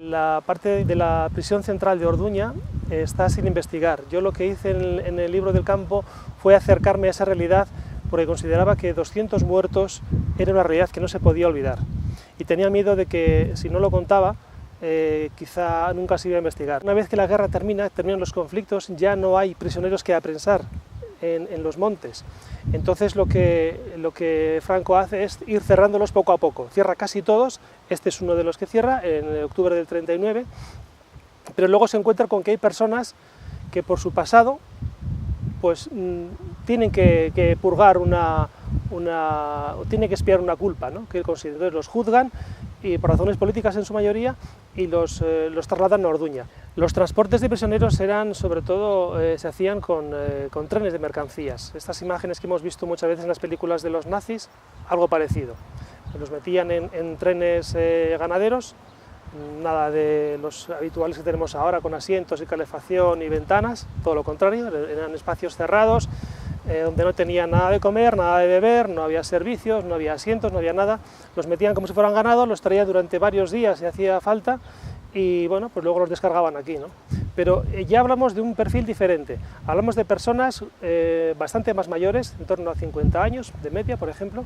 La parte de la prisión central de Orduña está sin investigar. Yo lo que hice en el libro del campo fue acercarme a esa realidad porque consideraba que 200 muertos era una realidad que no se podía olvidar. Y tenía miedo de que si no lo contaba, quizá nunca se iba a investigar. Una vez que la guerra terminan los conflictos, ya no hay prisioneros que apresar en los montes. Entonces lo que Franco hace es ir cerrándolos poco a poco. Cierra casi todos, este es uno de los que cierra en octubre del 39, pero luego se encuentra con que hay personas que por su pasado pues tienen que purgar tienen que expiar una culpa, ¿no? Que entonces los juzgan y por razones políticas en su mayoría y los trasladan a Orduña. Los transportes de prisioneros eran, sobre todo, se hacían con trenes de mercancías. Estas imágenes que hemos visto muchas veces en las películas de los nazis, algo parecido. Los metían en trenes ganaderos, nada de los habituales que tenemos ahora con asientos y calefacción y ventanas, todo lo contrario, eran espacios cerrados, donde no tenían nada de comer, nada de beber, no había servicios, no había asientos, no había nada. Los metían como si fueran ganado, los traían durante varios días si hacía falta y bueno, pues luego los descargaban aquí, ¿no? Pero ya hablamos de un perfil diferente, hablamos de personas bastante más mayores, en torno a 50 años de media, por ejemplo,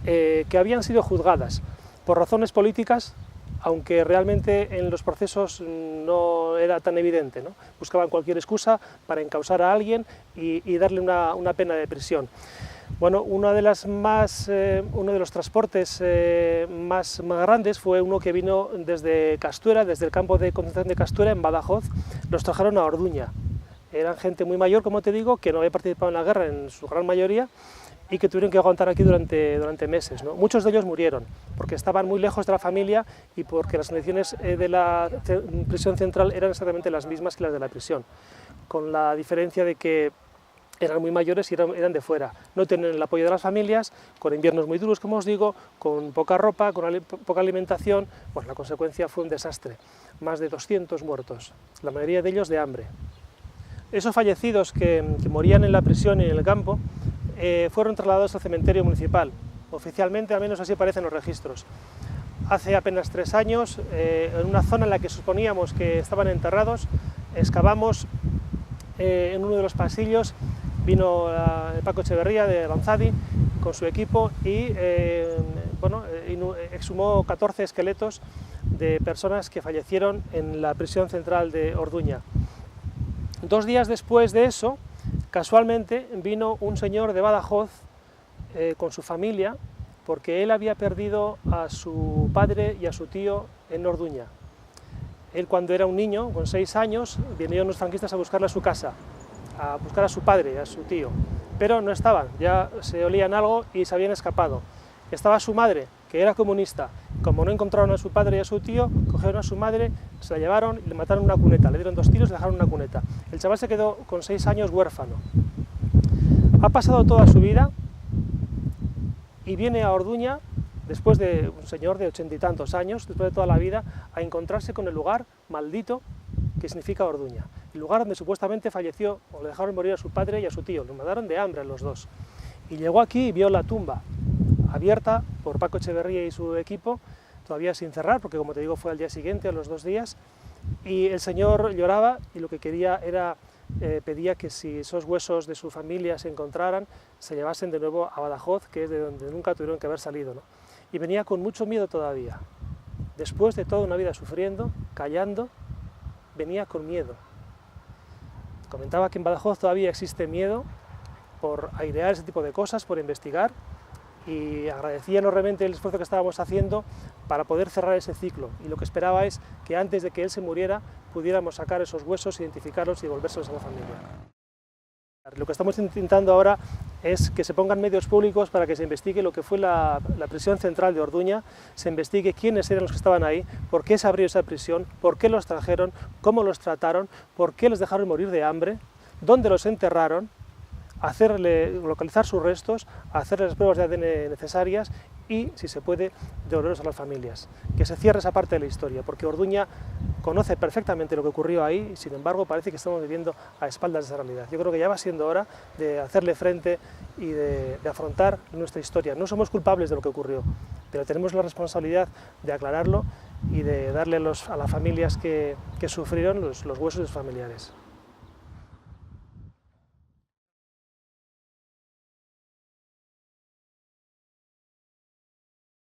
que habían sido juzgadas por razones políticas, aunque realmente en los procesos no era tan evidente, ¿no? Buscaban cualquier excusa para encausar a alguien y darle una pena de prisión. Bueno, uno de los transportes más grandes fue uno que vino desde Castuera, desde el campo de concentración de Castuera en Badajoz, los trajeron a Orduña. Eran gente muy mayor, como te digo, que no había participado en la guerra en su gran mayoría, y que tuvieron que aguantar aquí durante meses, ¿no? Muchos de ellos murieron, porque estaban muy lejos de la familia y porque las condiciones de la prisión central eran exactamente las mismas que las de la prisión, con la diferencia de que eran muy mayores y eran de fuera. No tenían el apoyo de las familias, con inviernos muy duros, como os digo, con poca ropa, con poca alimentación. Pues la consecuencia fue un desastre. Más de 200 muertos, la mayoría de ellos de hambre. Esos fallecidos que morían en la prisión y en el campo fueron trasladados al cementerio municipal. Oficialmente, al menos así aparecen los registros. Hace apenas 3 años, en una zona en la que suponíamos que estaban enterrados, excavamos en uno de los pasillos, vino Paco Echeverría de Aranzadi con su equipo y exhumó 14 esqueletos de personas que fallecieron en la prisión central de Orduña. 2 días después de eso, casualmente vino un señor de Badajoz con su familia, porque él había perdido a su padre y a su tío en Orduña. Él, cuando era un niño, con 6 años, vinieron los franquistas a buscarle a su casa, a buscar a su padre y a su tío, pero no estaban, ya se olían algo y se habían escapado. Estaba su madre, que era comunista. Como no encontraron a su padre y a su tío, cogieron a su madre, se la llevaron y le mataron en una cuneta, le dieron 2 tiros y le dejaron en una cuneta. El chaval se quedó con 6 años huérfano. Ha pasado toda su vida y viene a Orduña, después de un señor de 80 y tantos años, después de toda la vida, a encontrarse con el lugar maldito que significa Orduña. El lugar donde supuestamente falleció o le dejaron morir a su padre y a su tío, lo mataron de hambre a los dos. Y llegó aquí y vio la tumba abierta por Paco Echeverría y su equipo, todavía sin cerrar, porque como te digo fue al día siguiente, a los 2 días, y el señor lloraba y lo que quería era, pedía que si esos huesos de su familia se encontraran, se llevasen de nuevo a Badajoz, que es de donde nunca tuvieron que haber salido, ¿no? Y venía con mucho miedo todavía, después de toda una vida sufriendo, callando, venía con miedo. Comentaba que en Badajoz todavía existe miedo por airear ese tipo de cosas, por investigar, y agradecía enormemente el esfuerzo que estábamos haciendo para poder cerrar ese ciclo, y lo que esperaba es que antes de que él se muriera pudiéramos sacar esos huesos, identificarlos y devolvérselos a la familia. Lo que estamos intentando ahora es que se pongan medios públicos para que se investigue lo que fue la prisión central de Orduña, se investigue quiénes eran los que estaban ahí, por qué se abrió esa prisión, por qué los trajeron, cómo los trataron, por qué los dejaron morir de hambre, dónde los enterraron, localizar sus restos, hacerles las pruebas de ADN necesarias y, si se puede, devolverlos a las familias. Que se cierre esa parte de la historia, porque Orduña conoce perfectamente lo que ocurrió ahí y, sin embargo, parece que estamos viviendo a espaldas de esa realidad. Yo creo que ya va siendo hora de hacerle frente y de afrontar nuestra historia. No somos culpables de lo que ocurrió, pero tenemos la responsabilidad de aclararlo y de darle a las familias que sufrieron los huesos de sus familiares.